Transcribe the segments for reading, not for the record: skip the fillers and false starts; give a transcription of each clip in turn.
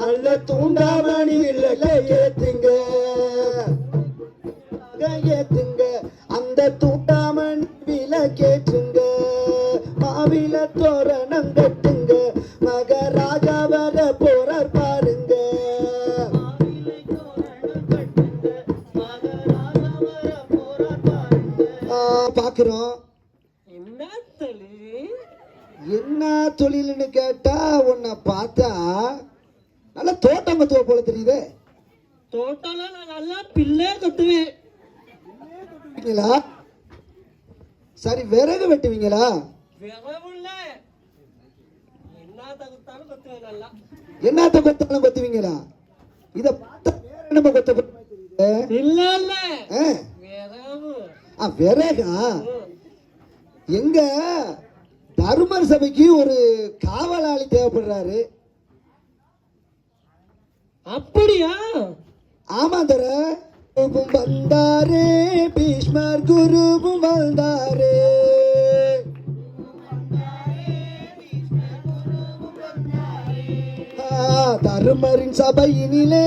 அல்ல தூண்டாமணி விளக்க ஏத்துங்க ஏத்துங்க அந்த தூண்டாமணி விளக்கேற்றுங்க மாவில தோரணம் கட்டுங்க மகராஜா வர போறார் பாருங்க பாக்குறோம். என்ன தொழில்னு கேட்டா உன்னை பார்த்தா நல்லா தோட்டம் கத்துவ போல தெரியுது. தோட்டம் நான் நல்லா பிள்ளை கட்டுவேன். சரி விறகு வெட்டுவீங்களா? என்னத்த கொத்தாலும் கொத்துவீங்களா? இத பார்த்தா வேற என்ன கொத்த இல்ல இல்ல விறகா? எங்க தருமர் சபைக்கு ஒரு காவலாளி தேவைப்படுறாரு. அப்படியா? ஆமா தர வந்தாரே பீஷ்மர் குருவும் வந்தாரே தருமரின் சபையினிலே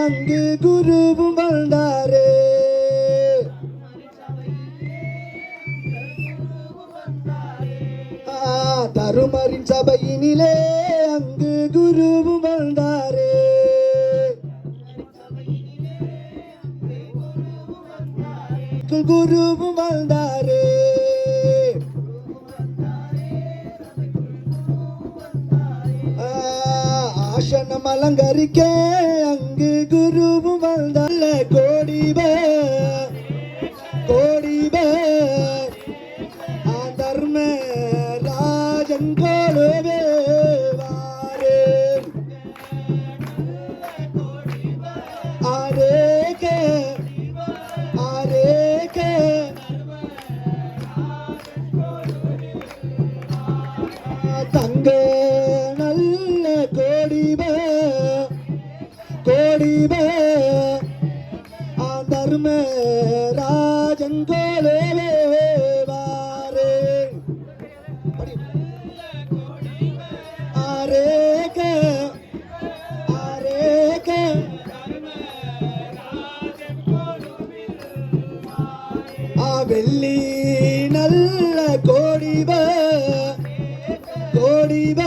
அங்கு குருவும் வந்தாரே தருமரின் சபையினிலே அங்கு குருவும் வந்தாரே குருவும் வந்தாரே ஆசனம் அலங்கரிக்க அங்கு குருவும் வந்தால கோடிப கோடிப தர்ம ராஜன் கோலவே வாரே ஆரேக ஆரேக தங்க நல்ல கோடிப கோடிப தர்ம ராஜன் கோலவே வாரே ஆரேக ஆரேக வெள்ளி நல்ல கோடிப கோடிப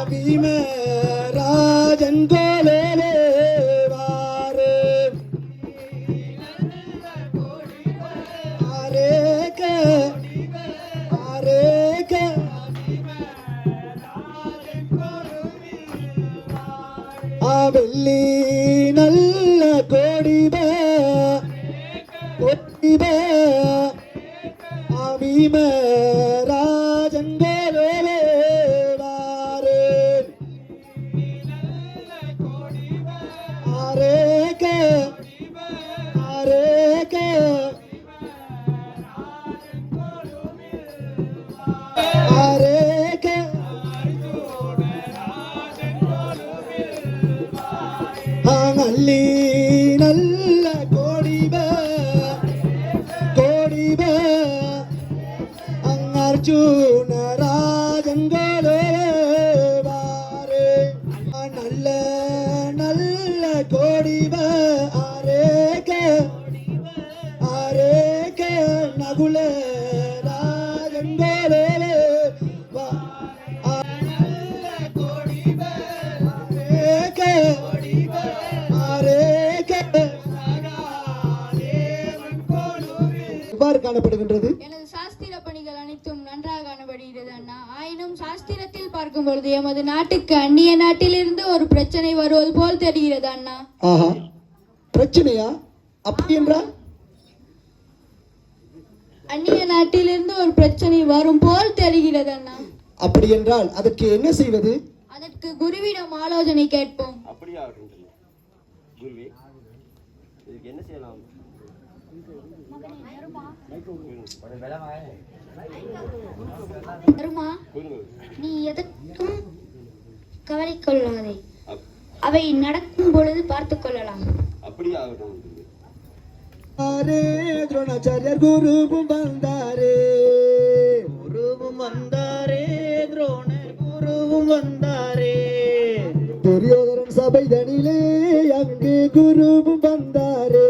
பீம ராஜன் கோலே வாரே ஆரேக ஆரேக வெள்ளி நல்ல கோடிப கோடிப பீம ராஜன் கோலே வாரே ஆரேக ஆரேக ஆரேக நல்லி நல்ல கோடிப கோடிப அர்ஜுன ராஜன் கோலே வாரே நல்ல நல்ல கோடிப ஆரேக ஆரேக நகுல ராஜன் கோலே காணப்படுகின்றது. எனது சாஸ்திர பணிகள் அனைத்தும் நன்றாக காணப்படுகிறது அண்ணா. ஆயினும் சாஸ்திரத்தில் பார்க்கும் பொழுது எமது நாட்டுக்கு அந்நிய நாட்டிலிருந்து ஒரு பிரச்சனை வருவது போல் தெரிகிறது அண்ணா. ஆஹா, பிரச்சனையா? அப்படி என்றால் அந்நிய நாட்டிலிருந்து ஒரு பிரச்சனை வரும் போல் தெரிகிறது அண்ணா. அப்படி என்றால் அதற்கு என்ன செய்வது? அதற்கு குருவிடம் ஆலோசனை கேட்போம். அப்படியா குருவே, இதுக்கு என்ன செய்யலாம்? நீ எதற்கும் கவலை கொள்ளாதே, அவை நடக்கும் பொழுது பார்த்துக் கொள்ளலாம். அப்படியா துரோணாச்சாரியர் குருவும் வந்தாரே குருவும் வந்தாரே துரோணர் குருவும் வந்தாரே சபைதனிலே அங்கு குருவும் வந்தாரே.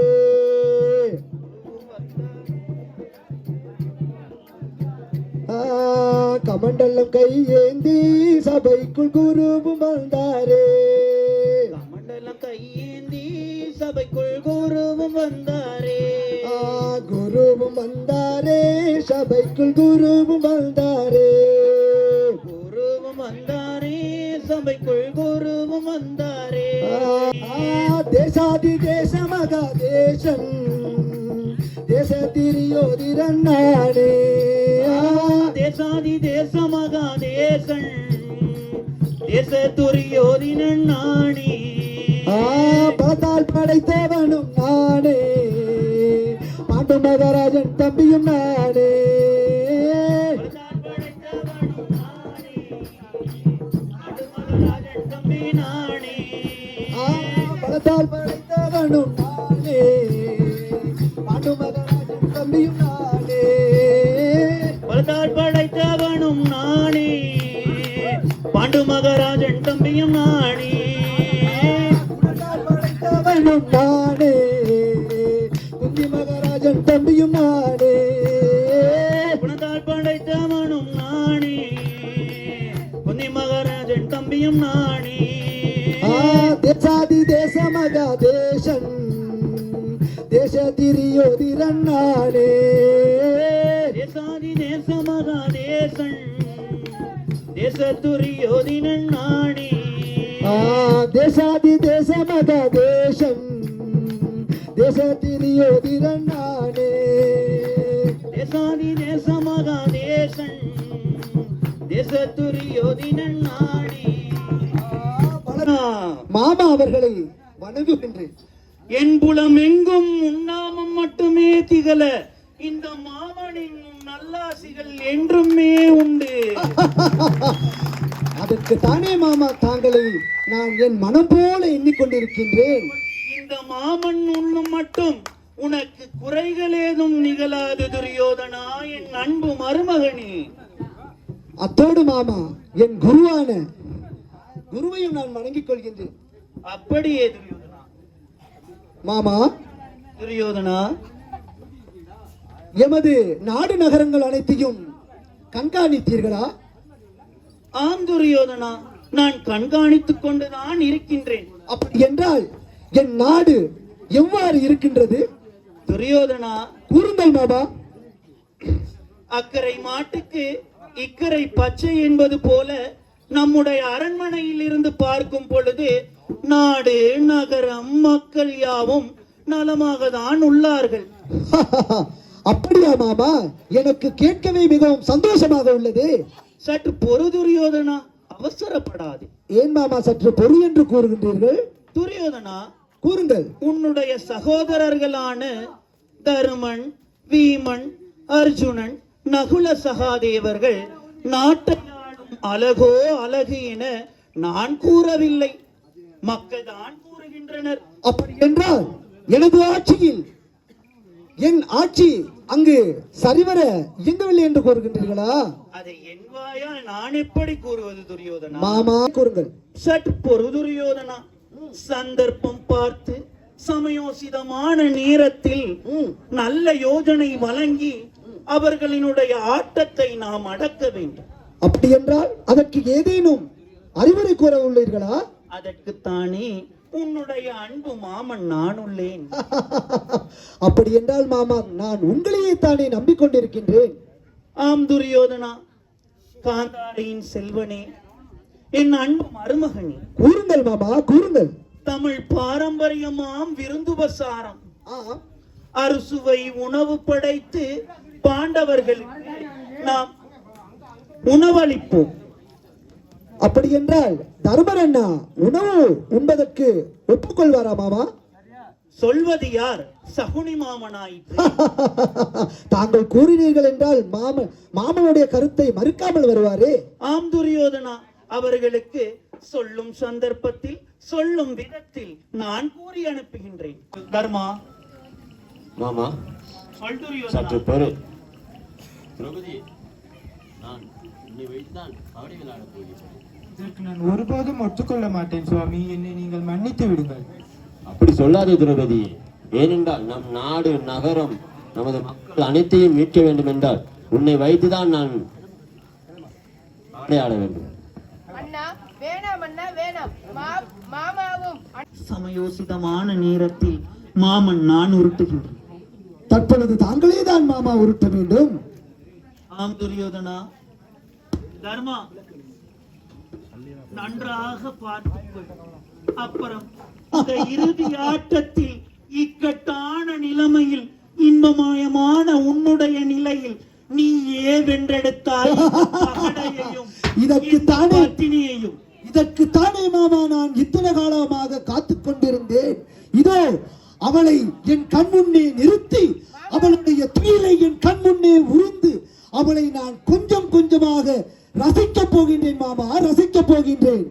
கமண்டலம் கையேந்தி சபைக்குள் குருவும் வந்தாரே. கமண்டலம் கையேந்தி சபைக்குள் குருவும் வந்தாரே. குருவும் வந்தாரே, சபைக்குள் குருவும் வந்தாரே. குருவும் வந்தாரே, சபைக்குள் குருவும் வந்தாரே. தேசாதி தேச மகா தேசம் தேச திரியோதிரண்ணாடே. தேசாதி தேச மகா தேசன் தேச துரியோதினன் நாணி. பலத்தால் படைத்தவனும் நானே, பாண்டு மகாராஜன் தம்பியும் நானே. பலத்தால் படைத்தவனும் நானே, பாண்டு மகாராஜன் தம்பியும் நானே. பலத்தால் படைத்தவனும் நானே, பாண்டு மகாராஜன் தம்பியும் நானே. படைத்தவனும் நானே, குந்தி மகாராஜன் தம்பியும் நானே. குணத்தால் படைத்தவனும் நானே, குந்தி மகாராஜன் தம்பியும் நானே. தேசாதி தேச மகா தேசன் தேச திரியோதிரண்ணாடே. தேசாதி தேச மகா தேசன் தேச துரியோதினன் நாணி. தேசாதி தேச மகா தேசம் தேச திரியோதிரண்ணாடே. தேசாதி தேச மகா தேசன் தேச துரியோதினன் நாணி. மாமா அவர்களை வணங்குகின்றேன். என் புலம் எங்கும் உன்னாமம் மட்டுமே திகழ இந்த மாமனின் நல்லாசிகள் என்றுமே உண்டு. அதற்கு தானே மாமா தாங்களை நான் என் மனம் போல எண்ணிக்கொண்டிருக்கின்றேன். இந்த மாமன் உள்ளும் மட்டும் உனக்கு குறைகள் ஏதும் நிகழாது துரியோதனா, என் அன்பு மருமகனே. அத்தோடு மாமா என் குருவான குருவையும் நான் வணங்கிக் கொள்கின்றேன். அப்படியே துரியோதனா. மாமா துரியோதனா, எமது நாடு நகரங்கள் அனைத்தையும் கண்காணித்தீர்களா? ஆம் துரியோதனா, நான் கண்காணித்துக் கொண்டுதான் இருக்கின்றேன். அப்படி என்றால் என் நாடு எவ்வாறு இருக்கின்றது? துரியோதனா, கூறுங்கள் மாமா. அக்கறை மாட்டுக்கு இக்கரை பச்சை என்பது போல நம்முடைய அரண்மனையில் இருந்து பார்க்கும் பொழுது நாடு நகரம் மக்கள் யாவும் நலமாக தான் உள்ளார்கள். அப்படியா மாமா? எனக்கு கேட்கவே மிகவும் சந்தோஷமாக உள்ளது. சற்று பொறு துரியோதனா, அவசரப்படாது. ஏன் மாமா சற்று பொறு என்று கூறுகின்றீர்கள்? துரியோதனா, கூறுங்கள். உன்னுடைய சகோதரர்களான தருமன், வீமன், அர்ஜுனன், நகுல சகாதேவர்கள் நாட்டை ஆளும் அழகோ அழகு என நான் கூறவில்லை, மக்கள் தான் கூறுகின்றனர். அப்படி என்றால் எனது ஆட்சியில் என் ஆட்சி அங்கு சரிவர இயங்கவில்லை என்று கூறுகின்றீர்களா? அதை என் வாயால் நான் எப்படி கூறுவது துரியோதனா? மாமா கூறுங்கள். சற்று பொறு துரியோதனா, சந்தர்ப்பம் பார்த்து சமயோசிதமான நேரத்தில் நல்ல யோஜனை வழங்கி அவர்களினுடைய ஆட்டத்தை நாம் அடக்க வேண்டும். அப்படி என்றால் அதற்கு ஏதேனும் அறிவுரை கூற உள்ளீர்களா? அதற்குத்தானே உன்னுடைய அன்பு மாமன் நான் உள்ளேன். அப்படி என்றால் மாமா நான் உங்களையே தானே நம்பிக்கொண்டிருக்கின்றேன். ஆம் துரியோதனா, காந்தாரியின் செல்வனே, என் அன்பு மருமகனே, கூறுங்கள் மாமா கூறுங்கள். தமிழ் பாரம்பரியமாம் விருந்துபசாரம் ஆ, அறுசுவை உணவு படைத்து பாண்டவர்களுக்கு நாம் உணவளிப்போம். அப்படி என்றால் தர்மர் அண்ணா உணவு உண்பதற்கு ஒப்புக்கொள்வாரா மாமா? சொல்வது யார்? சகுனி மாமனாயிற்று. தாங்கள் கூறினீர்கள் என்றால் மாமனுடைய கருத்தை மறுக்காமல் வருவாரே. ஆம் துரியோதனா, அவர்களுக்கு சொல்லும் சந்தர்ப்பத்தில் சொல்லும் விதத்தில் நான் கூறி அனுப்புகின்றேன். தர்மா, மாமா சொல் துரியோதனா. சற்று பொறு. திரௌபதி, நான் உன்னை வைத்துதான் கபடி விளையாடப் போகிறேன். இதற்கு நான் ஒருபோதும் ஒத்துக்கொள்ள மாட்டேன் சுவாமி. என்னை நீங்கள் மன்னித்து விடுங்கள். அப்படி சொல்லாதே திரௌபதி. ஏனென்றால் நம் நாடு நகரம் நமது மக்கள் அனைத்தையும் மீட்க வேண்டும் என்றால் உன்னை வைத்துதான் நான் ஆட வேண்டும். அண்ணா வேணாம், அண்ணா வேணாம். மாமாவும் சமயோசிதமான நேரத்தில் மாமன் நான் உருட்டுகின்றேன். தற்பொழுது தாங்களே தான் மாமா உருட்ட வேண்டும். ஆம் துரியோதனா. தர்மா, நன்றாக பார்த்துக்கொள். அப்புறம் இந்த இறுதி ஆட்டத்தில் இக்கட்டான நிலைமையில் இன்பமயமான உன்னுடைய நிலையில் நீ வென்றெடுத்தாய் பகடையையும் பத்தினியையும். இதற்குத்தானே மாமா நான் இத்தனை காலமாக காத்துக் கொண்டிருந்தேன். இதோ அவளை என் கண் முன்னே நிறுத்தி அவளுடைய துயிலை என் கண் முன்னே உருந்து அவளை நான் கொஞ்சம் கொஞ்சமாக ரசிக்கப் போகின்றேன் மாமா, ரசிக்கப் போகின்றேன்.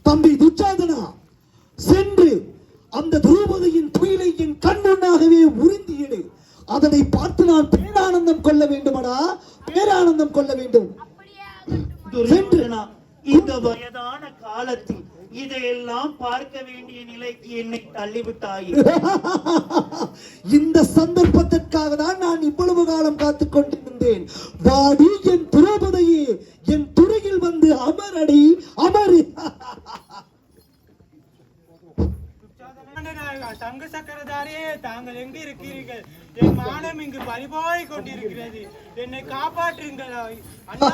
தம்பி துச்சாதனா, சென்று அந்த திரௌபதியின் துயிலை என் கண் முன்னாகவே உறிந்தியடு. அதனை பார்த்து நான் பேரானந்தம் கொள்ள வேண்டுமடா, பேரானந்தம் கொள்ள வேண்டும். துரியோதனா, இந்த வயதான காலத்தில் இதையெல்லாம் பார்க்க வேண்டிய நிலைக்கு என்னை தள்ளிவிட்டாய். இந்த சந்தர்ப்பத்திற்காக தான் நான் இவ்வளவு காலம் காத்துக் கொண்டிருந்தேன். வாடி என் திரௌபதியே, என் துறையில் வந்து அமரடி, அமரு. தங்க சக்கரதாரியே, தாங்கள் எங்கு இருக்கிறீர்கள்? என் மானம் இங்கு பறிபோய் கொண்டிருக்கிறது. என்னை காப்பாற்றுங்கள் அண்ணா.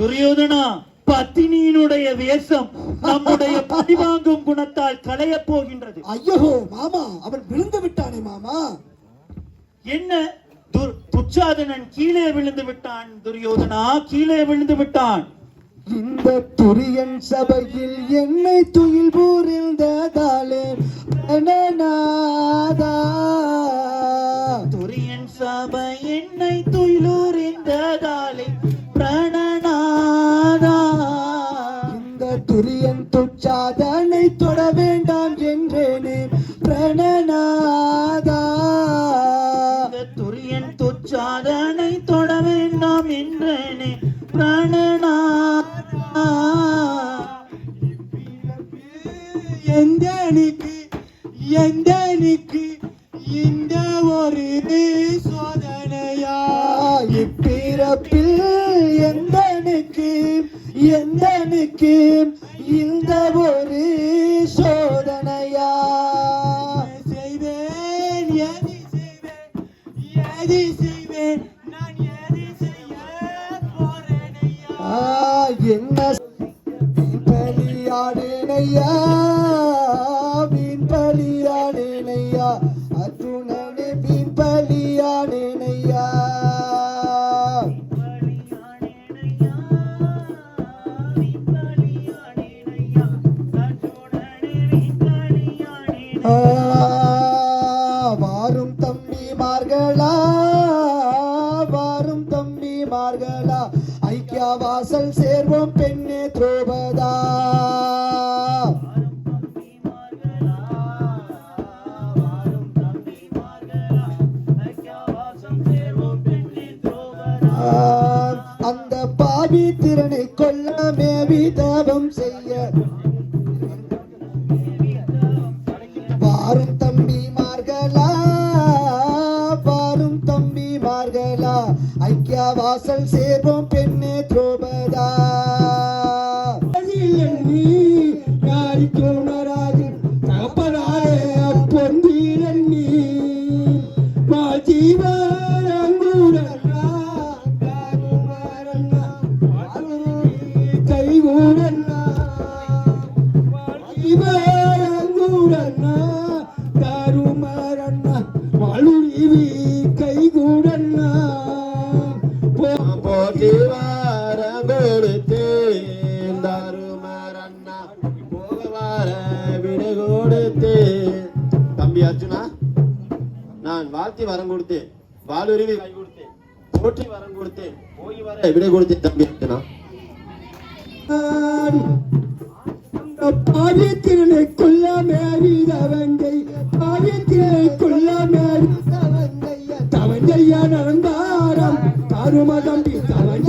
துரியோதனா, பத்தினியினுடைய வேஷம் நம்முடைய பழிவாங்கும் குணத்தால் களைய போகின்றது. ஐயோ மாமா, அவன் விழுந்து விட்டானே மாமா. என்ன துச்சாதனன் கீழே விழுந்து விட்டான். துரியோதனா, கீழே விழுந்து விட்டான். இந்த துரியன் சபையில் என்னை துயில் பூரிந்ததாலே பிரணநாதா. துரியன் சபை என்னை துயிலூரிந்ததாலே பிரணநாதா. இந்த துரியன் துச்சாதனை தொட வேண்டாம் என்றேனே பிரணநாதா. இந்த துரியன் துச்சாதனை தொட வேண்டாம் என்றேனே பிரணநாதா. எந்தனிக்கு இந்த ஒரு சோதனையா? இப்பிறப்பில் எந்தனுக்கு இந்த ஒரு சோதனையா? செய்வேன், எது செய்வேன், நான் எது செய்ய போறேனையா? என்ன பலியாடேனையா, வீண் பலியாடேனையா, அர்ஜுனனே வீண் பலியாடேனையா. வாரும் தம்பிமார்களா, வாரும் தம்பிமார்களா, ஐக்கிய வாசல் சேர்வோம் பெண்ணே திரௌபதா. அந்த பாவி திறனை கொல்ல மேவி தவம் செய்ய வாரும் தம்பிமார்களா, வாரும் தம்பிமார்களா, ஐக்கிய வாசல் சேர்வோம் பெண்ணே திரௌபதா. தம்பி அர்ஜுனா, நான் வாழ்த்தி வரம் கொடுத்தேன், வாளுருவி கை கொடுத்தேன், போற்றி வரம் கொடுத்தேன், போய் வர விடை கொடுத்தேன். தம்பி அர்ஜுனா, பாவித்திரனை கொல்லாமே வீரவங்கை, பாவித்திரனை கொல்லாமே தவங்கையா நடந்தாரம் தாரும தம்பி தவங்க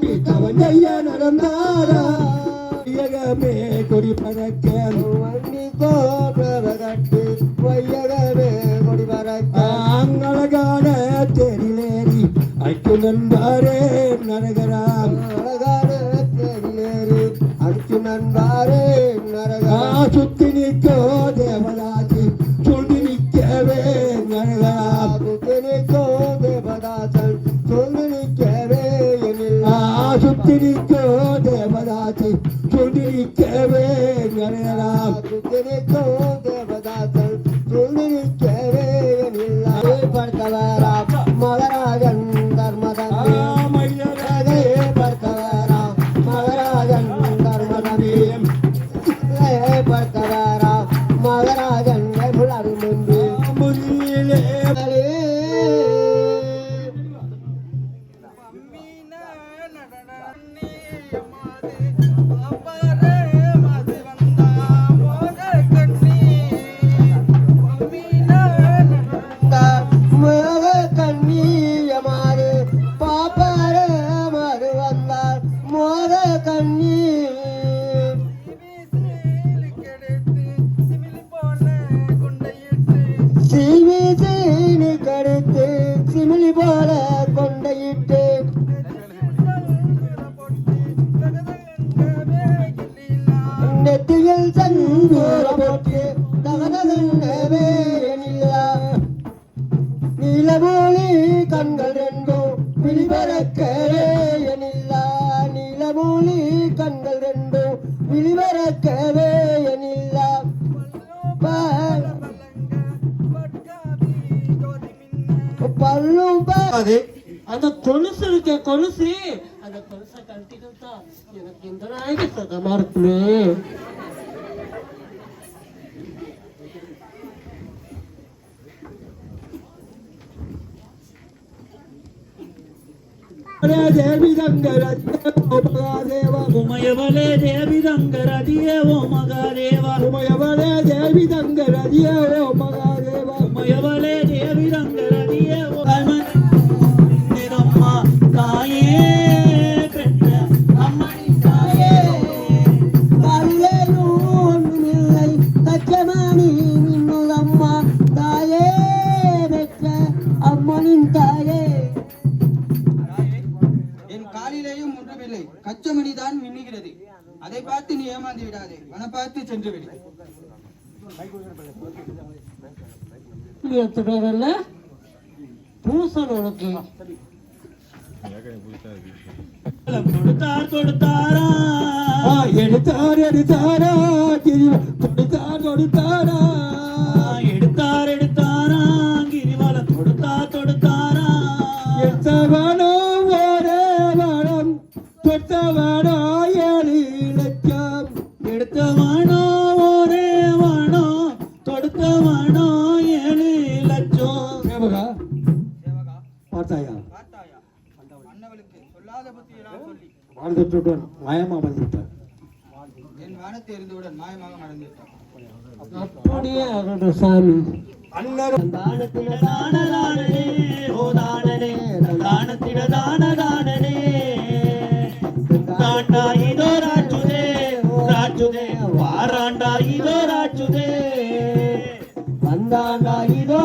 பித்தவன் ஐயா நடந்தாரா வையகமே கொடி பறக்க வண்டி கோபகட்டு வையகமே கொடி பறக்க அழகான தேரிலேறி அழைத்து நண்பாரே நரகராம் அழகான தேரிலேறி அழைத்து நண்பாரே நரகா சுத்தி நிற்கோ தேவதாசி சொல்லி நிற்கவே நரகா சுத்தி நிற்கோ தேவதாசன் சொல்லி நிற்கவே சுத்தி நிற்கோ தேவதாசி சொல்லி நிற்கவே நரகா சுத்தி நிற்கோ தேவதாசன் சொல்லி நிற்கவே படுத்தவரா மகராஜன் தர்மதே படுத்தவரா மகராஜன் தர்மதே படுத்தவரா மகராஜன் புலரு முன்பு முனியிலே கடுத்து சிமிலி போல கொண்டையிட்டு நெத்தியில் சங்கூர போட்டு தகதகவே நீலமூலி கண்கள் ரெண்டும் விழிபறக்கவே எனில்லா நீலமூலி கண்கள் ரெண்டும் விழிபறக்கவே எனில்லா பல்லும் அந்த கொலுசு இருக்க கொலுசு அந்த கொலுசை கழட்டிக்கிட்டா எனக்கு இந்த நாளைக்கு சுகமா இருக்குமே தேவி தங்கரதியேவ உமையவளே தேவி தங்கரதியே ஓ மகாதேவா உமையவளே தேவி தங்கரதியே ஓ மகாதேவா உமையவளே தேவி தங்கரதியே ஓ அம்மா தாயே பெற்ற அம்மணி தாயே இல்லை தச்சமணி மின்னுள் அம்மா தாயே பெற்ற அம்மனின் தாயே காலிலேயும் ஒன்றுமில்லை கச்சமணி தான் மின்னுகிறது அதை பார்த்து நீ ஏமாந்து விடாதே வன பார்த்து சென்று விடு பூசன் உனக்கு கொடுத்தாரா எடுத்தாரா கொடுத்தாரா எடுத்தாரா கிரிவலம் கொடுத்தாரா எடுத்தவனோ ஒரே வனம் தொட்டவனோ 7 லட்சம் எடுத்தவனோ ஒரே வனோ தொடுத்தவனோ 7 லட்சம் சேவகா பார்த்தாயா மன்னவளுக்கு சொல்லாத புத்தியெல்லாம் சொல்லி வாழ்ந்துட்டுடன் மாயமா வந்துட்டார் என் வானத்தை எறிந்தவுடன் மாயமாக மறந்து விட்டார் அப்படியே அவரோட சாமி தானதானனே ஓ தானனே தானத்திடதானதானனே தாண்டா இதோ ராஜுதே வாராண்டா இதோ ராஜுதே வந்தாண்டா இதோ